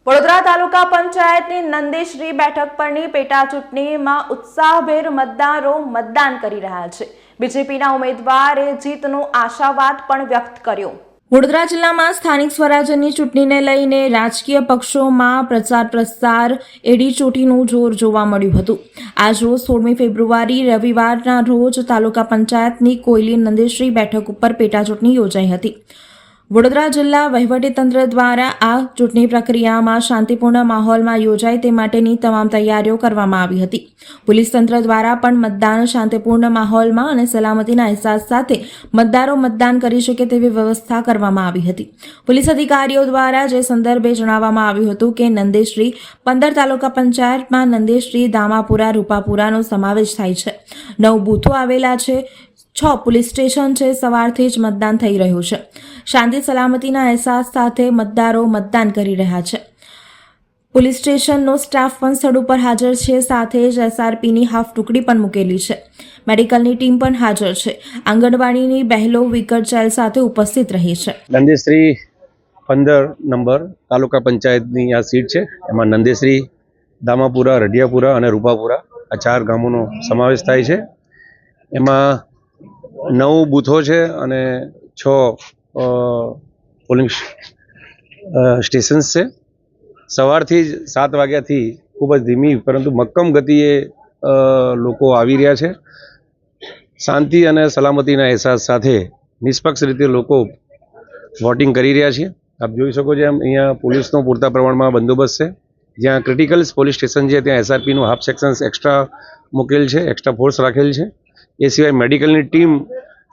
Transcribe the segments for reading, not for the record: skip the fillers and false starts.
વડોદરા તાલુકા પંચાયતની નંદેશ્રી બેઠક પરની પેટા ચૂંટણીમાં ઉત્સાહભેર મતદારો મતદાન કરી રહ્યા છે। બીજેપીના ઉમેદવારે જીતનો આશાવાદ પણ વ્યક્ત કર્યો। વડોદરા જિલ્લામાં સ્થાનિક સ્વરાજ્યની ચૂંટણીને લઈને રાજકીય પક્ષોમાં પ્રચાર પ્રસાર એડી ચોટીનું જોર જોવા મળ્યું હતું। આજરોજ 16મી ફેબ્રુઆરી રવિવારના રોજ તાલુકા પંચાયતની કોયલી નંદેશ્રી બેઠક ઉપર પેટા ચૂંટણી યોજાઈ હતી। વડોદરા જિલ્લા વહીવટીતંત્ર દ્વારા આ ચૂંટણી પ્રક્રિયામાં શાંતિપૂર્ણ માહોલમાં યોજાય તે માટેની તમામ તૈયારીઓ કરવામાં આવી હતી। પોલીસ તંત્ર દ્વારા પણ મતદાન શાંતિપૂર્ણ માહોલમાં અને સલામતીના અહેસાસ સાથે મતદારો મતદાન કરી શકે તેવી વ્યવસ્થા કરવામાં આવી હતી। પોલીસ અધિકારીઓ દ્વારા જે સંદર્ભે જણાવવામાં આવ્યું હતું કે નંદેશ્રી 15 તાલુકા પંચાયતમાં નંદેશ્રી, દામાપુરા, રૂપાપુરાનો સમાવેશ થાય છે। 9 બૂથો આવેલા છે, 6 પોલીસ સ્ટેશન છે। સવારથી જ મતદાન થઈ રહ્યું છે। શાંતિ સલામતીના અહેસાસ સાથે મતદારો મતદાન કરી રહ્યા છે। પોલીસ સ્ટેશનનો સ્ટાફ પણ સ્થળ ઉપર હાજર છે, સાથે જ SRPની હાફ ટુકડી પણ મૂકેલી છે। મેડિકલની ટીમ પણ હાજર છે। આંગણવાડીની બહેલો વિકટ ચાઇલ્ડ સાથે ઉપસ્થિત રહી છે। નંદેશ્રી 15 નંબર તાલુકા પંચાયતની આ સીટ છે। એમાં નંદેશ્રી, દામાપુરા, રઢિયાપુરા અને રૂપાપુરા આ 4 ગામોનો સમાવેશ થાય છે। એમાં 9 બૂથો છે અને 6 પોલિંગ સ્ટેશન્સ છે। સવારથી જ 7 વાગ્યાથી ખૂબ જ ધીમી પરંતુ મક્કમ ગતિએ લોકો આવી રહ્યા છે। શાંતિ અને સલામતીના અહેસાસ સાથે નિષ્પક્ષ રીતે લોકો વોટિંગ કરી રહ્યા છે। આપ જોઈ શકો છો એમ અહીંયા પોલીસનો પૂરતા પ્રમાણમાં બંદોબસ્ત છે। જ્યાં ક્રિટિકલ પોલીસ સ્ટેશન છે ત્યાં SRPનું હાફ સેક્શન્સ એક્સ્ટ્રા મૂકેલ છે, એક્સ્ટ્રા ફોર્સ રાખેલ છે। એ સિવાય મેડિકલની ટીમ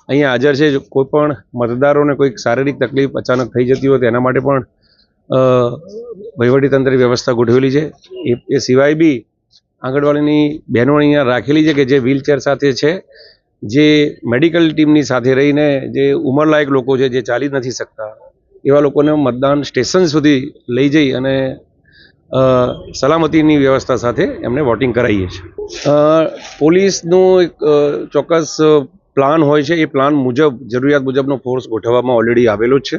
અહીંયા હાજર છે। કોઈ પણ મતદારોને કોઈક શારીરિક તકલીફ અચાનક થઈ જતી હોય તો એના માટે પણ વહીવટીતંત્રની વ્યવસ્થા ગોઠવેલી છે। એ સિવાય બી આંગણવાડીની બહેનો અહીંયા રાખેલી છે કે જે વ્હીલચેર સાથે છે, જે મેડિકલ ટીમની સાથે રહીને જે ઉંમરલાયક લોકો છે, જે ચાલી નથી શકતા એવા લોકોને મતદાન સ્ટેશન સુધી લઈ જઈ અને સલામતીની વ્યવસ્થા સાથે એમને વોટિંગ કરાવીએ છીએ। પોલીસનું એક ચોક્કસ પ્લાન હોય છે। એ પ્લાન મુજબ જરૂરિયાત મુજબનો ફોર્સ ગોઠવવામાં ઓલરેડી આવેલો જ છે।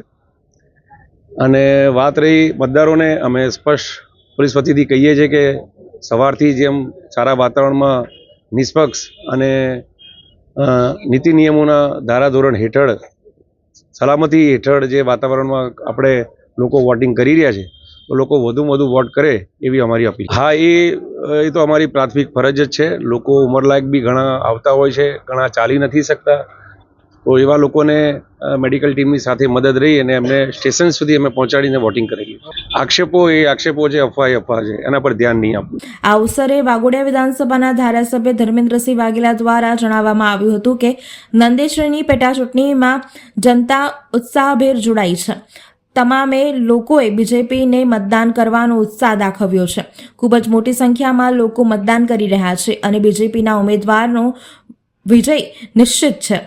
અને વાત રહી મતદારોને, અમે સ્પષ્ટ પોલીસ વતીથી કહીએ છીએ કે સવારથી જેમ સારા વાતાવરણમાં નિષ્પક્ષ અને નીતિ નિયમોના ધારાધોરણ હેઠળ સલામતી હેઠળ જે વાતાવરણમાં આપણે લોકો વોટિંગ કરી રહ્યા છે તો લોકો વધુમાં વધુ વોટ કરે એવી અમારી અપીલ। હા, એ તો અમારી પ્રાથમિક ફરજ જ છે। લોકો ઉંમરલાયક બી ઘણા આવતા હોય છે, ઘણા ચાલી નથી શકતા, તો એવા લોકોને મેડિકલ ટીમની સાથે મદદ રહી અને એમને સ્ટેશન સુધી અમે પહોંચાડીને વોટિંગ કરાવીએ। આક્ષેપો છે, અફવા છે, એના પર ધ્યાન નહીં આપવું। આ અવસરે વાઘોડિયા વિધાનસભાના ધારાસભ્ય ધર્મેન્દ્રસિંહ વાઘેલા દ્વારા જણાવવામાં આવ્યું હતું કે નંદેશ્રીની પેટા ચૂંટણીમાં જનતા ઉત્સાહભેર જોડાઈ છે। તમામે લોકોએ બીજેપીને મતદાન કરવાનો ઉત્સાહ દાખવ્યો છે। ખૂબ જ મોટી સંખ્યામાં લોકો મતદાન કરી રહ્યા છે અને બીજેપીના ઉમેદવારનો વિજય નિશ્ચિત છે।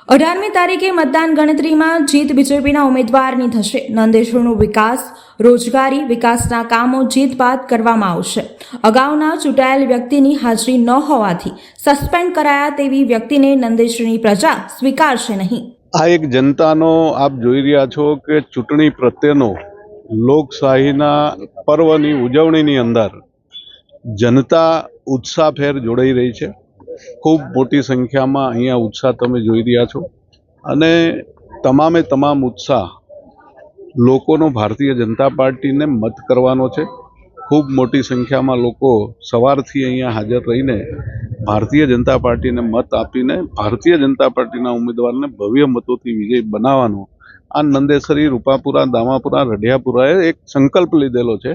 18મી તારીખે મતદાન ગણતરીમાં જીત બીજેપીના ઉમેદવારની થશે। નંદેશ્વરનો વિકાસ, રોજગારી, વિકાસના કામો જીત બાદ કરવામાં આવશે। અગાઉના ચૂંટાયેલ વ્યક્તિની હાજરી ન હોવાથી સસ્પેન્ડ કરાયા તેવી વ્યક્તિને નંદેશ્વરની પ્રજા સ્વીકારશે નહીં। આ એક જનતાનો આપ જોઈ રહ્યા છો કે ચૂંટણી પ્રત્યેનો લોકશાહીના પર્વની ઉજવણીની અંદર જનતા ઉત્સાહભેર જોડાઈ રહી છે। ખૂબ મોટી સંખ્યામાં અહીંયા ઉત્સાહ તમે જોઈ રહ્યા છો અને તમામે તમામ ઉત્સાહ લોકોનો ભારતીય જનતા પાર્ટીને મત કરવાનો છે। ખૂબ મોટી સંખ્યામાં લોકો સવારથી અહીંયા હાજર રહીને ભારતીય જનતા પાર્ટીને મત આપીને ભારતીય જનતા પાર્ટીના ઉમેદવારને ભવ્ય મતોથી વિજય બનાવવાનો આ નંદેશ્રી, રૂપાપુરા, દામાપુરા, રઢિયાપુરાએ એક સંકલ્પ લીધેલો છે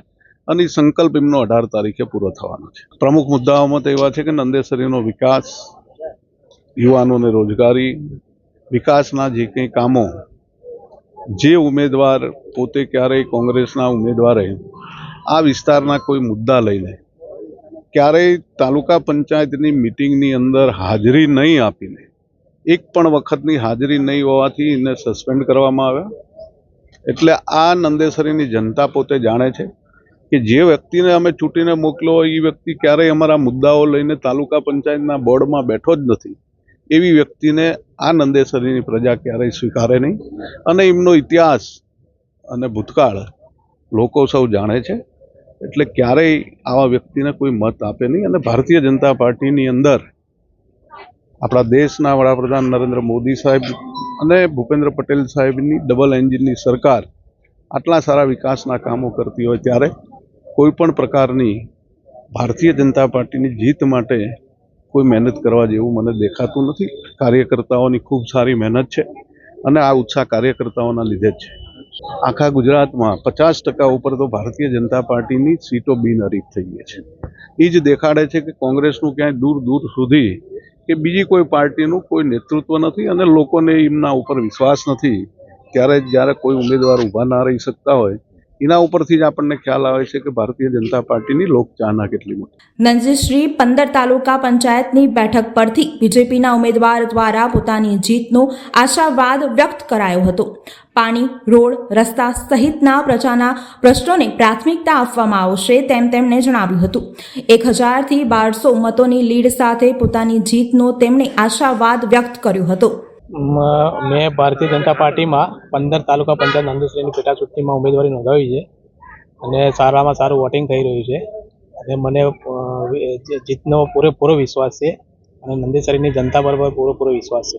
અને એ સંકલ્પ એમનો 18 તારીખે પૂરો થવાનો છે। પ્રમુખ મુદ્દાઓમાં તો એવા છે કે નંદેશ્રીનો વિકાસ, યુવાનોને રોજગારી, વિકાસના જે કંઈ કામો, જે ઉમેદવાર પોતે ક્યારેય કોંગ્રેસના ઉમેદવારે આ વિસ્તારના કોઈ મુદ્દા લઈને ક્યારેય તાલુકા પંચાયતની મિટિંગની અંદર હાજરી નહીં આપીને, એક પણ વખતની હાજરી નહીં હોવાથી એને સસ્પેન્ડ કરવામાં આવ્યા। એટલે આ નંદેશ્રીની જનતા પોતે જાણે છે કે જે વ્યક્તિને અમે ચૂંટીને મોકલો એ વ્યક્તિ ક્યારેય અમારા મુદ્દાઓ લઈને તાલુકા પંચાયતના બોર્ડમાં બેઠો જ નથી। એવી વ્યક્તિને આ નંદેશ્વરીની પ્રજા ક્યારેય સ્વીકારે નહીં અને એમનો ઇતિહાસ અને ભૂતકાળ લોકો સૌ જાણે છે। એટલે ક્યારેય આવા વ્યક્તિને કોઈ મત આપે નહીં. અને ભારતીય જનતા પાર્ટીની અંદર આપણા દેશના વડાપ્રધાન નરેન્દ્ર મોદી સાહેબ અને ભૂપેન્દ્ર પટેલ સાહેબની ડબલ એન્જિનની સરકાર આટલા સારા વિકાસના કામો કરતી હોય ત્યારે કોઈ પણ પ્રકારની ભારતીય જનતા પાર્ટીની જીત માટે કોઈ મહેનત કરવા જેવું મને દેખાતું નથી. કાર્યકર્તાઓની ખૂબ સારી મહેનત છે અને આ ઉત્સાહ કાર્યકર્તાઓના લીધે જ છે. આખા ગુજરાતમાં 50% ઉપર તો ભારતીય જનતા પાર્ટીની સીટો બિનહરીફ થઈ ગઈ છે. એ જ દેખાડે છે કે કોંગ્રેસનું ક્યાંય દૂર દૂર સુધી કે બીજી કોઈ પાર્ટીનું કોઈ નેતૃત્વ નથી અને લોકોને એમના ઉપર વિશ્વાસ નથી. ત્યારે જ્યારે કોઈ ઉમેદવાર ઊભા ના રહી શકતા હોય એના ઉપરથી જ આપણને ખ્યાલ આવે છે કે ભારતીય જનતા પાર્ટીની લોકચાહના કેટલી મોટી. નંદીશ્રી 15 તાલુકા પંચાયતની બેઠક પરથી બીજેપીના ઉમેદવાર દ્વારા પોતાની જીતનો આશાવાદ વ્યક્ત કરાયો હતો. પાણી, રોડ, રસ્તા સહિતના પ્રજાના પ્રશ્નોને પ્રાથમિકતા આપવામાં આવશે તેમ તેમણે જણાવ્યું હતું. 1000થી 1200 મતોની લીડ સાથે પોતાની જીતનો તેમણે આશાવાદ વ્યક્ત કર્યો હતો. મેં ભારતીય જનતા પાર્ટીમાં 15 તાલુકા પંચાયત નંદેશ્રીની પેટા ચૂંટણીમાં ઉમેદવારી નોંધાવી છે અને સારામાં સારું વોટિંગ થઈ રહ્યું છે અને મને જીતનો પૂરેપૂરો વિશ્વાસ છે અને નંદેશ્રીની જનતા પર પણ પૂરેપૂરો વિશ્વાસ છે.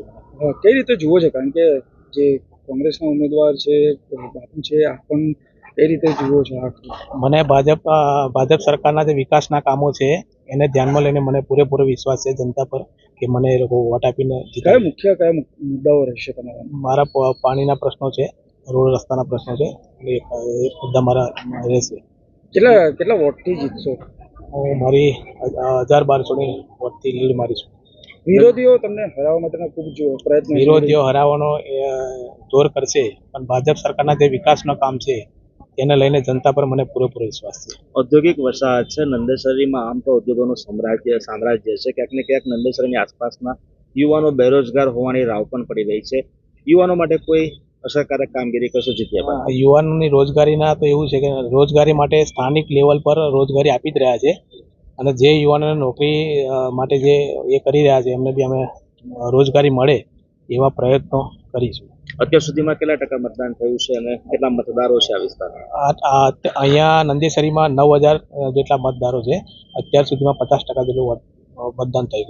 કઈ રીતે જુઓ છે? કારણ કે જે કોંગ્રેસના ઉમેદવાર છે, બાપુ છે, આ પણ કઈ રીતે જુઓ છો? મને ભાજપ સરકારના જે વિકાસના કામો છે એને ધ્યાનમાં લઈને મને પૂરેપૂરો વિશ્વાસ છે જનતા પર કે મને એ લોકો વોટ આપીને કયા મુદ્દાઓ રહેશે તમારા? મારા પાણીના પ્રશ્નો છે, રોડ રસ્તાના પ્રશ્નો છે, એ મુદ્દા મારા રહેશે. કેટલા વોટથી જીતશો? હું મારી 1000-1200ની વોટથી લીડ મારીશું. વિરોધીઓ તમને હરાવવા માટેના ખૂબ પ્રયત્ન વિરોધીઓ હરાવવાનો જોર કરશે પણ ભાજપ સરકારના જે વિકાસનું કામ છે તેને લઈને જનતા પર મને પૂરેપૂરો વિશ્વાસ છે. ઔદ્યોગિક વસાહત છે નંદેસરીમાં. આમ તો ઉદ્યોગોનું સામ્રાજ્ય છે. ક્યાંક ને ક્યાંક નંદેસરીની આસપાસના યુવાનો બેરોજગાર હોવાની રાવ પણ પડી રહી છે. યુવાનો માટે કોઈ અસરકારક કામગીરી કશું જીત્યા? યુવાનોની રોજગારીના તો એવું છે કે રોજગારી માટે સ્થાનિક લેવલ પર રોજગારી આપી જ રહ્યા છે અને જે યુવાનોને નોકરી માટે જે એ કરી રહ્યા છે એમને બી અમે રોજગારી મળે એવા પ્રયત્નો કરીશું. અત્યાર સુધીમાં કેટલા ટકા મતદાન થયું છે અને કેટલા મતદારો છે આ વિસ્તારમાં? અહીંયા નંદેસરીમાં 9000 જેટલા મતદારો છે. અત્યાર સુધીમાં 50% જેટલું મતદાન થઈ ગયું.